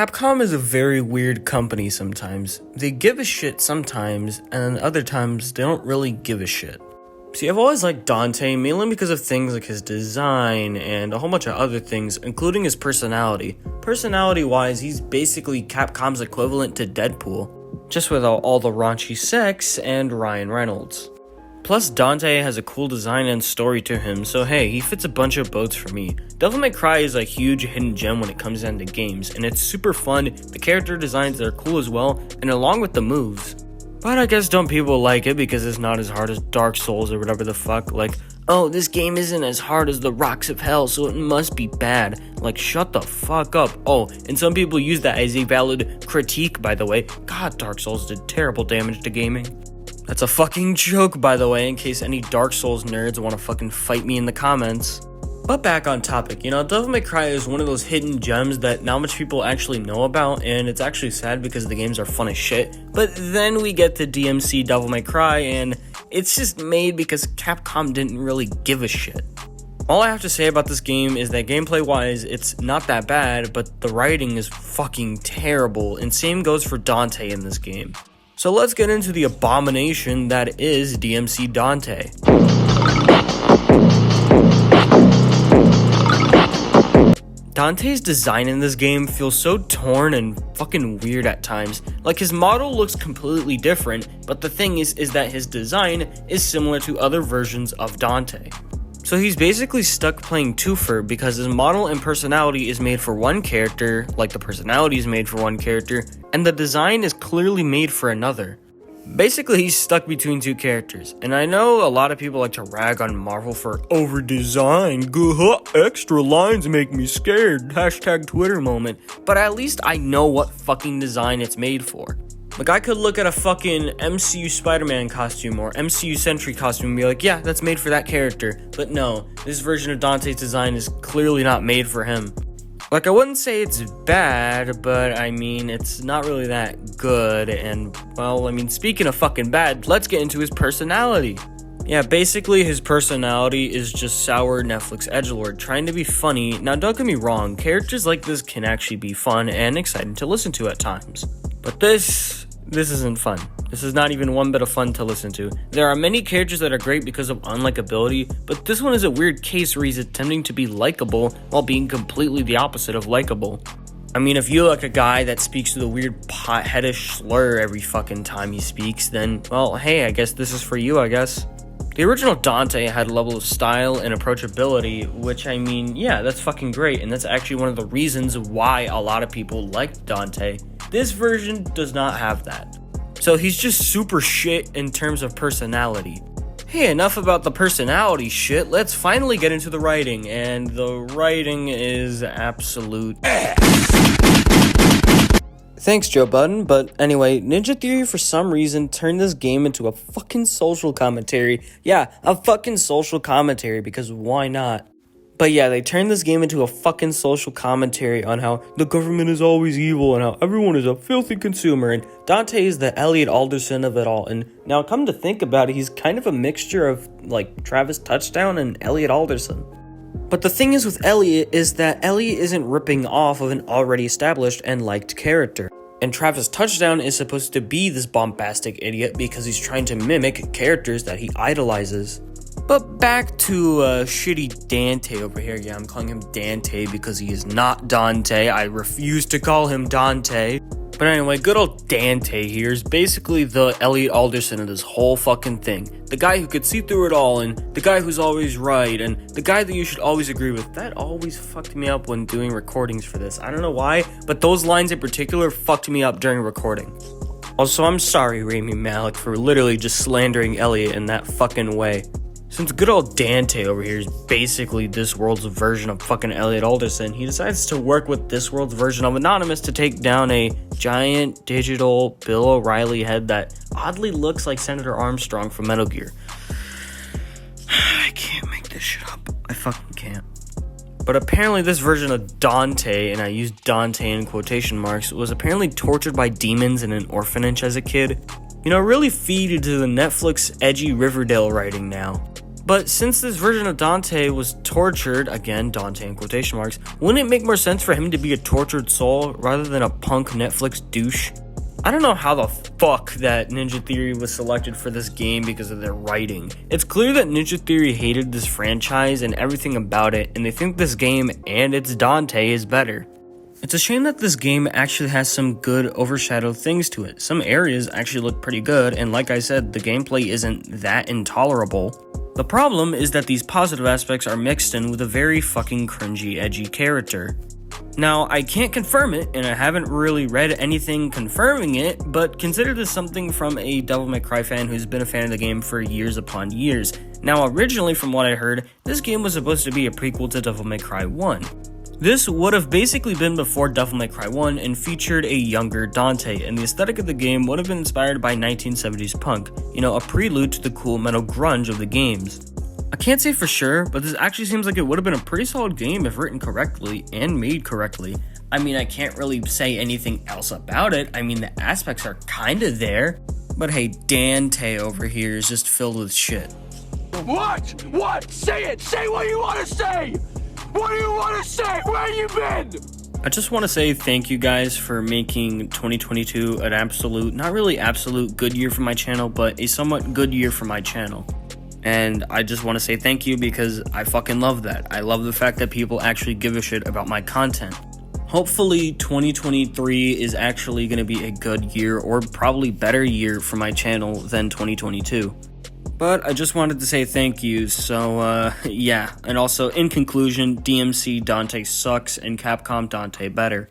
Capcom is a very weird company sometimes. They give a shit sometimes, and other times they don't really give a shit. See, I've always liked Dante, mainly because of things like his design and a whole bunch of other things, including his personality. Personality-wise, he's basically Capcom's equivalent to Deadpool, just without all the raunchy sex and Ryan Reynolds. Plus, Dante has a cool design and story to him, so hey, he fits a bunch of boats for me. Devil May Cry is a huge hidden gem when it comes down to games, and it's super fun, the character designs are cool as well, and along with the moves. But I guess don't people like it because it's not as hard as Dark Souls or whatever the fuck, like, oh, this game isn't as hard as the Rocks of Hell, so it must be bad. Like, shut the fuck up. Oh, and some people use that as a valid critique, by the way. God, Dark Souls did terrible damage to gaming. That's a fucking joke, by the way, in case any Dark Souls nerds want to fucking fight me in the comments. But back on topic, Devil May Cry is one of those hidden gems that not much people actually know about, and it's actually sad because the games are fun as shit. But then we get to DMC Devil May Cry, and it's just made because Capcom didn't really give a shit. All I have to say about this game is that gameplay-wise, it's not that bad, but the writing is fucking terrible, and same goes for Dante in this game. So let's get into the abomination that is DMC Dante. Dante's design in this game feels so torn and fucking weird at times. Like, his model looks completely different, but the thing is that his design is similar to other versions of Dante. So he's basically stuck playing twofer because his model and personality is made for one character, like the personality is made for one character, and the design is clearly made for another. Basically, he's stuck between two characters, and I know a lot of people like to rag on Marvel for over-design, extra lines make me scared, hashtag Twitter moment, but at least I know what fucking design it's made for. Like, I could look at a fucking MCU Spider-Man costume or MCU Sentry costume and be like, yeah, that's made for that character, but no, this version of Dante's design is clearly not made for him. Like, I wouldn't say it's bad, but I mean, it's not really that good, and, well, I mean, speaking of fucking bad, let's get into his personality. Yeah, basically, his personality is just sour Netflix edgelord, trying to be funny. Now, don't get me wrong, characters like this can actually be fun and exciting to listen to at times. But this isn't fun. This is not even one bit of fun to listen to. There are many characters that are great because of unlikability, but this one is a weird case where he's attempting to be likable while being completely the opposite of likable. I mean, if you like a guy that speaks with a weird potheadish slur every fucking time he speaks, then, well, hey, I guess this is for you, I guess. The original Dante had a level of style and approachability, which, I mean, yeah, that's fucking great, and that's actually one of the reasons why a lot of people liked Dante. This version does not have that. So he's just super shit in terms of personality. Hey, enough about the personality shit, let's finally get into the writing, and the writing is absolute Thanks, Joe Budden, but anyway, Ninja Theory for some reason turned this game into a fucking social commentary. Yeah, a fucking social commentary, because why not? But yeah, they turned this game into a fucking social commentary on how the government is always evil and how everyone is a filthy consumer, and Dante is the Elliot Alderson of it all. And now come to think about it, he's kind of a mixture of like Travis Touchdown and Elliot Alderson. But the thing is with Elliot is that Elliot isn't ripping off of an already established and liked character. And Travis Touchdown is supposed to be this bombastic idiot because he's trying to mimic characters that he idolizes. But back to shitty Dante over here. Yeah, I'm calling him Dante because he is not Dante. I refuse to call him Dante. But anyway, good old Dante here is basically the Elliot Alderson of this whole fucking thing. The guy who could see through it all, and the guy who's always right, and the guy that you should always agree with. That always fucked me up when doing recordings for this. I don't know why, but those lines in particular fucked me up during recording. Also, I'm sorry, Rami Malek, for literally just slandering Elliot in that fucking way. Since good old Dante over here is basically this world's version of fucking Elliot Alderson, he decides to work with this world's version of Anonymous to take down a giant digital Bill O'Reilly head that oddly looks like Senator Armstrong from Metal Gear. I can't make this shit up. I fucking can't. But apparently this version of Dante, and I use Dante in quotation marks, was apparently tortured by demons in an orphanage as a kid. Really feed into the Netflix edgy Riverdale writing now. But since this version of Dante was tortured, again, Dante in quotation marks, wouldn't it make more sense for him to be a tortured soul rather than a punk Netflix douche? I don't know how the fuck that Ninja Theory was selected for this game because of their writing. It's clear that Ninja Theory hated this franchise and everything about it, and they think this game and its Dante is better. It's a shame that this game actually has some good overshadowed things to it. Some areas actually look pretty good, and like I said, the gameplay isn't that intolerable. The problem is that these positive aspects are mixed in with a very fucking cringy, edgy character. Now, I can't confirm it, and I haven't really read anything confirming it, but consider this something from a Devil May Cry fan who's been a fan of the game for years upon years. Now, originally, from what I heard, this game was supposed to be a prequel to Devil May Cry 1. This would have basically been before Devil May Cry 1 and featured a younger Dante, and the aesthetic of the game would have been inspired by 1970s punk, a prelude to the cool metal grunge of the games. I can't say for sure, but this actually seems like it would have been a pretty solid game if written correctly and made correctly. I mean, I can't really say anything else about it. I mean, the aspects are kinda there, but hey, Dante over here is just filled with shit. What? What? Say it! Say what you want to say! What do you want to say? Where you been? I just want to say thank you guys for making 2022 an absolute, not really absolute good year for my channel, but a somewhat good year for my channel. And I just want to say thank you because I fucking love that. I love the fact that people actually give a shit about my content. Hopefully 2023 is actually going to be a good year or probably better year for my channel than 2022. But I just wanted to say thank you, so yeah. And also, in conclusion, DMC Dante sucks and Capcom Dante better.